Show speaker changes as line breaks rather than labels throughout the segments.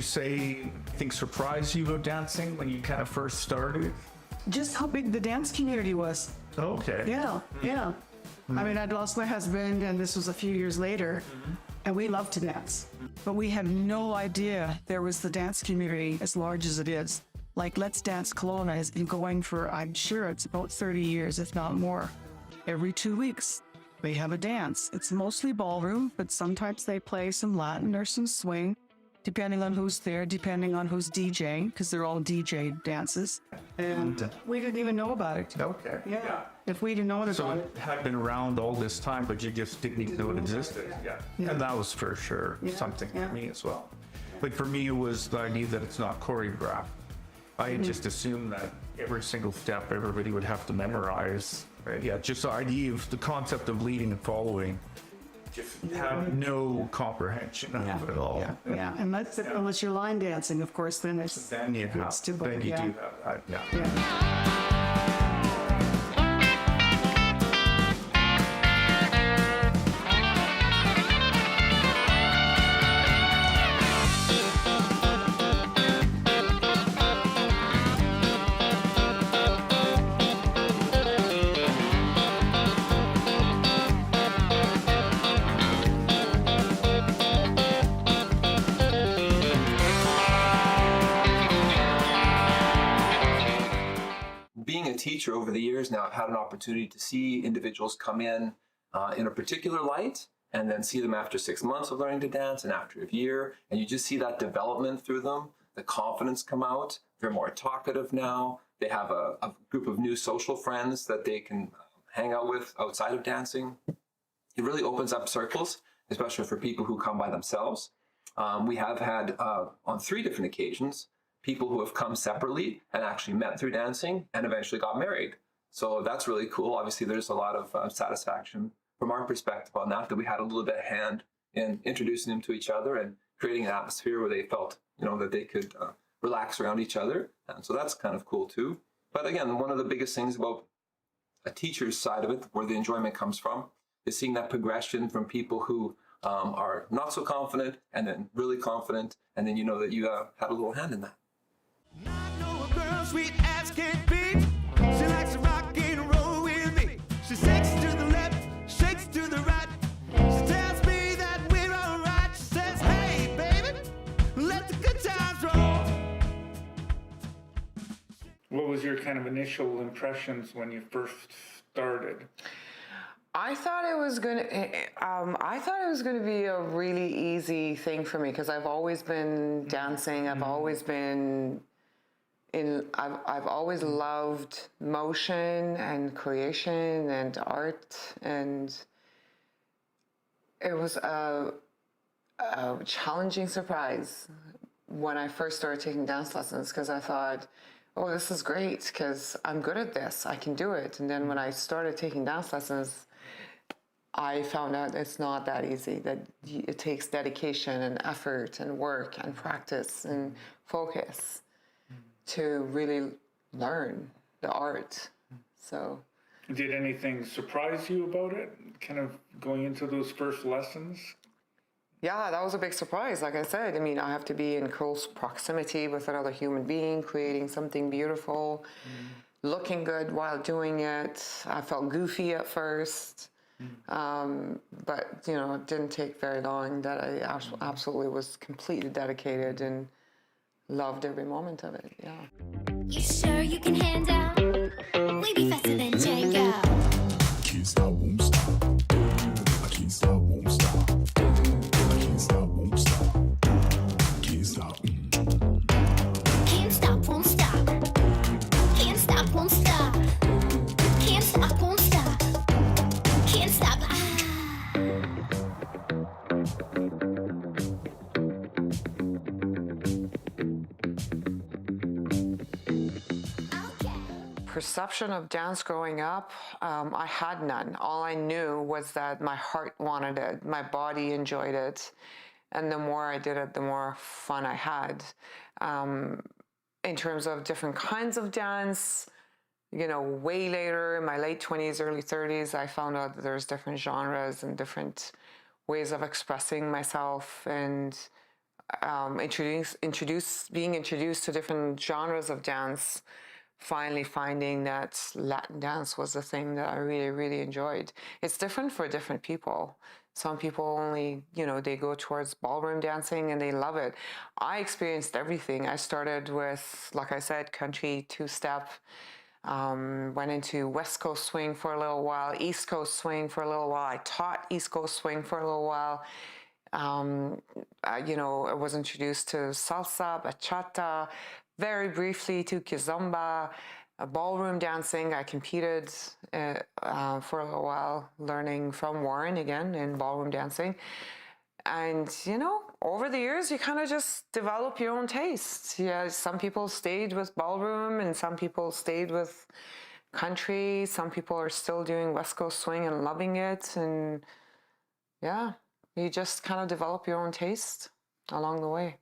say things surprised you about dancing when you kind of first started?
Just how big the dance community was.
Okay.
Yeah, yeah. I mean, I'd lost my husband, and this was a few years later, and we loved to dance. But we had no idea there was the dance community as large as it is. Like Let's Dance Kelowna has been going for, I'm sure it's about 30 years, if not more. Every 2 weeks, they have a dance. It's mostly ballroom, but sometimes they play some Latin or some swing, depending on who's there, depending on who's DJing, because they're all DJ dances. And we didn't even know about it.
Okay.
Yeah. If we didn't know about
So
it.
it had been around all this time, but you just didn't even know it existed. Yeah. And that was for sure something for me as well. Like for me, it was the idea that it's not choreographed. I had just assumed that every single step everybody would have to memorize. Right? Yeah, just the idea of the concept of leading and following. Just have no comprehension of it at all.
Yeah. And unless you're line dancing, of course, then it's
Then you have,
it's too
then you
yeah.
do have that. Yeah.
Yeah.
Being a teacher over the years now, I've had an opportunity to see individuals come in a particular light and then see them after 6 months of learning to dance and after a year. And you just see that development through them, the confidence come out. They're more talkative now. They have a group of new social friends that they can hang out with outside of dancing. It really opens up circles, especially for people who come by themselves. We have had on 3 different occasions, people who have come separately and actually met through dancing and eventually got married. So that's really cool. Obviously, there's a lot of satisfaction from our perspective on that we had a little bit of hand in introducing them to each other and creating an atmosphere where they felt, that they could relax around each other. And so that's kind of cool too. But again, one of the biggest things about a teacher's side of it, where the enjoyment comes from, is seeing that progression from people who are not so confident and then really confident, and then you know that you had a little hand in that.
I know a girl sweet as can be. She likes to rock and roll with me. She shakes to the left, shakes to the right. She tells me that we're alright. She says, hey, baby, let the good times roll.
What was your kind of initial impressions when you first started?
I thought it was gonna be a really easy thing for me because I've always been dancing. I've always been I've always loved motion and creation and art, and it was a challenging surprise when I first started taking dance lessons because I thought, oh, this is great because I'm good at this. I can do it. And then when I started taking dance lessons, I found out it's not that easy, that it takes dedication and effort and work and practice and focus to really learn the art. So,
Did anything surprise you about it, kind of going into those first lessons?
yeah, that was a big surprise. Like I said, I mean, I have to be in close proximity with another human being, creating something beautiful, looking good while doing it. I felt goofy at first. But it didn't take very long that I absolutely was completely dedicated and loved every moment of it. Yeah.
You sure you can handle? We be faster than Django.
Can't stop, won't stop. I can't stop, won't stop. I can't stop, won't stop. Can't stop.
Can't stop, won't stop. Can't stop, won't stop. Can't stop, won't stop. Can't stop.
Perception of dance growing up, I had none. All I knew was that my heart wanted it, my body enjoyed it, and the more I did it, the more fun I had. In terms of different kinds of dance, way later, in my late 20s, early 30s, I found out that there's different genres and different ways of expressing myself, and being introduced to different genres of dance, finally finding that Latin dance was the thing that I really, really enjoyed. It's different for different people. Some people only, they go towards ballroom dancing and they love it. I experienced everything. I started with, like I said, country, two-step, went into West Coast swing for a little while, East Coast swing for a little while. I taught East Coast swing for a little while. I was introduced to salsa, bachata, very briefly to kizomba, ballroom dancing. I competed for a little while, learning from Warren again in ballroom dancing. And, over the years, you kind of just develop your own taste. Yeah, some people stayed with ballroom and some people stayed with country. Some people are still doing West Coast swing and loving it. And yeah, you just kind of develop your own taste along the way.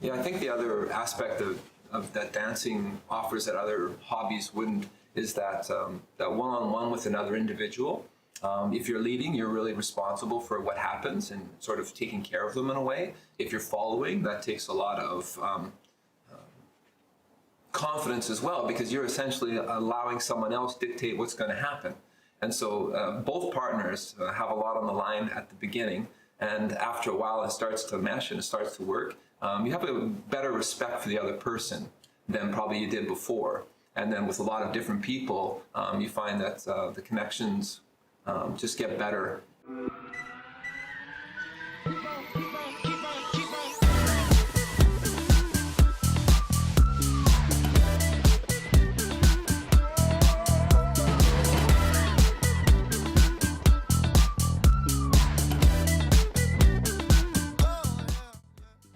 Yeah, I think the other aspect of that dancing offers that other hobbies wouldn't is that that one-on-one with another individual. If you're leading, you're really responsible for what happens and sort of taking care of them in a way. If you're following, that takes a lot of confidence as well, because you're essentially allowing someone else dictate what's going to happen. And so both partners have a lot on the line at the beginning, and after a while it starts to mesh and it starts to work. You have a better respect for the other person than probably you did before. And then with a lot of different people, you find that the connections just get better.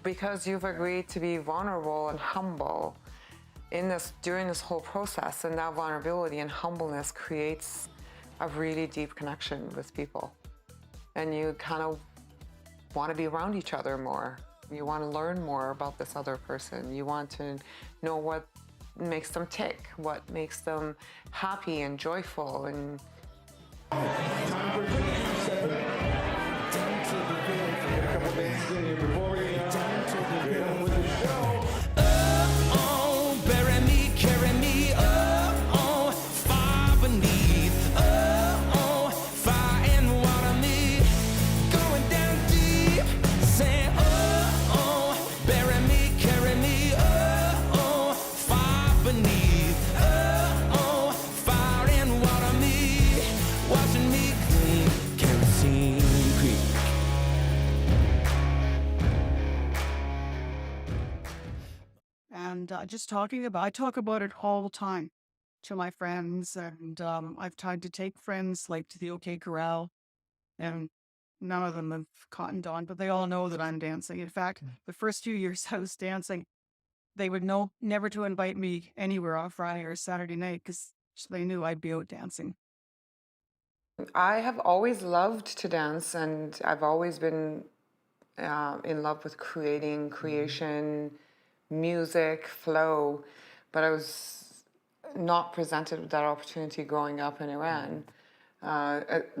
Because you've agreed to be vulnerable and humble during this whole process, and that vulnerability and humbleness creates a really deep connection with people. And you kind of want to be around each other more. You want to learn more about this other person. You want to know what makes them tick, what makes them happy and joyful. And
Bury me, carry me up, far beneath, fire and water me, going down deep, saying, bury me, carry me up, far beneath, fire and water me, watching me clean, kerosene creek.
And I talk about it all the time to my friends. And I've tried to take friends like to the OK Corral, and none of them have cottoned on, but they all know that I'm dancing. In fact, the first few years I was dancing, they would know never to invite me anywhere on Friday or Saturday night because they knew I'd be out dancing.
I have always loved to dance, and I've always been in love with creation, music, flow, but I was not presented with that opportunity growing up in Iran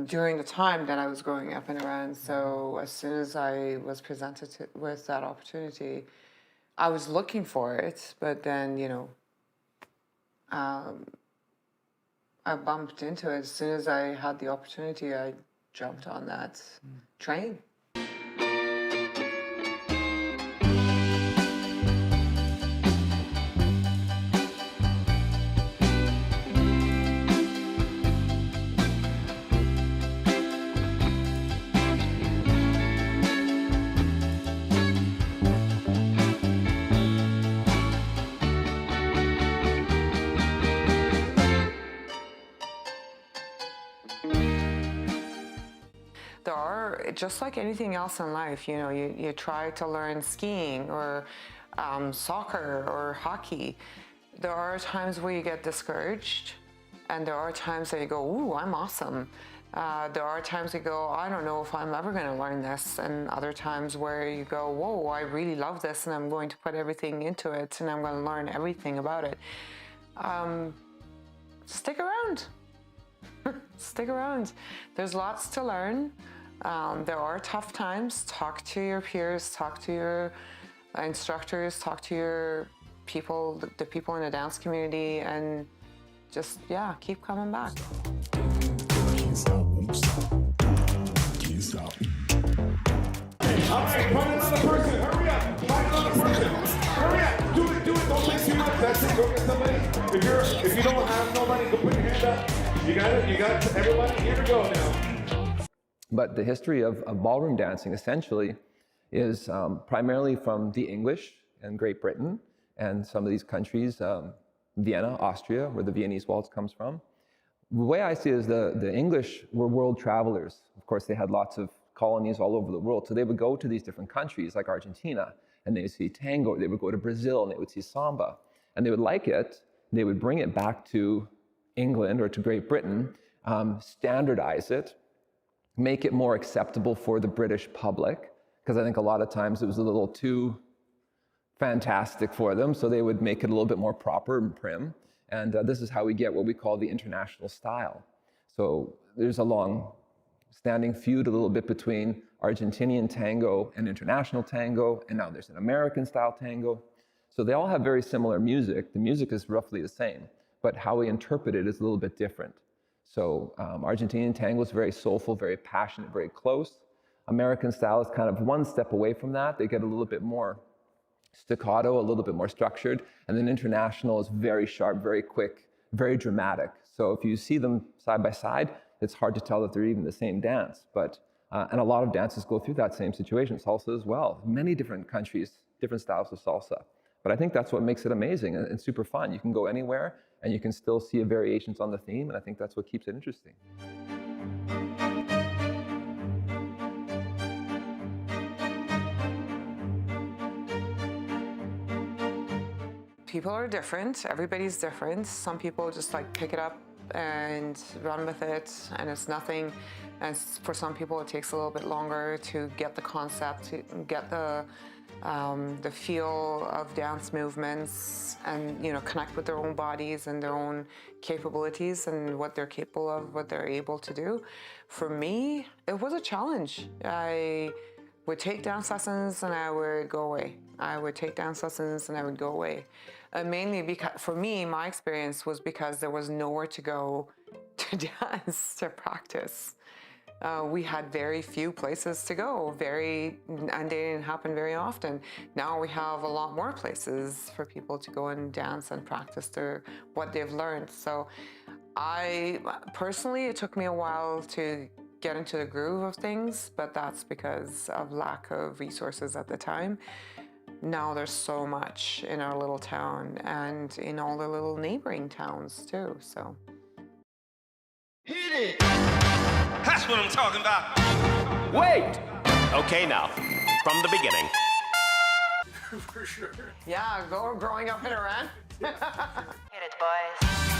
during the time that I was growing up in Iran. So as soon as I was presented with that opportunity, I was looking for it, but then, I bumped into it. As soon as I had the opportunity, I jumped on that train. There are, just like anything else in life, you try to learn skiing or soccer or hockey. there are times where you get discouraged, and there are times that you go, ooh, I'm awesome. There are times you go, I don't know if I'm ever going to learn this, and other times where you go, whoa, I really love this, and I'm going to put everything into it, and I'm going to learn everything about it. Stick around. Stick around. There's lots to learn. There are tough times. Talk to your peers, talk to your instructors, talk to your people, the people in the dance community, and just, yeah, keep coming back.
Can't stop, won't stop. Can't stop.
All right, find another person. Hurry up. Find another person. Hurry up. Do it. Don't take too much. That's it. Go get somebody. If you don't have nobody, go put your hand up. You got it. You got everybody. Here we go now.
But the history of ballroom dancing essentially is primarily from the English and Great Britain and some of these countries, Vienna, Austria, where the Viennese waltz comes from. The way I see it is the English were world travelers. Of course, they had lots of colonies all over the world. So they would go to these different countries like Argentina, and they would see tango. They would go to Brazil, and they would see samba. And they would like it. They would bring it back to England or to Great Britain, standardize it, make it more acceptable for the British public, because I think a lot of times it was a little too fantastic for them, so they would make it a little bit more proper and prim. And this is how we get what we call the international style. So there's a long-standing feud a little bit between Argentinian tango and international tango, and now there's an American-style tango. So they all have very similar music. The music is roughly the same, but how we interpret it is a little bit different. So Argentinian tango is very soulful, very passionate, very close. American style is kind of one step away from that. They get a little bit more staccato, a little bit more structured. And then international is very sharp, very quick, very dramatic. So if you see them side by side, it's hard to tell that they're even the same dance. But and a lot of dances go through that same situation. Salsa as well. Many different countries, different styles of salsa. But I think that's what makes it amazing and super fun. You can go anywhere and you can still see variations on the theme, and I think that's what keeps it interesting.
People are different. Everybody's different. Some people just like pick it up and run with it, and it's nothing. And for some people, it takes a little bit longer to get the concept, to get the feel of dance movements, and connect with their own bodies and their own capabilities and what they're capable of, what they're able to do. For me, it was a challenge. I would take dance lessons and I would go away. I would take dance lessons and I would go away. Mainly because, for me, my experience was because there was nowhere to go to dance, to practice. We had very few places to go, and they didn't happen very often. Now we have a lot more places for people to go and dance and practice what they've learned. So personally, it took me a while to get into the groove of things, but that's because of lack of resources at the time. Now there's so much in our little town and in all the little neighboring towns too, so.
Hit it! That's what I'm talking about.
Wait! Okay, now, from the beginning.
For sure.
Yeah, growing up in Iran.
Hit it, boys.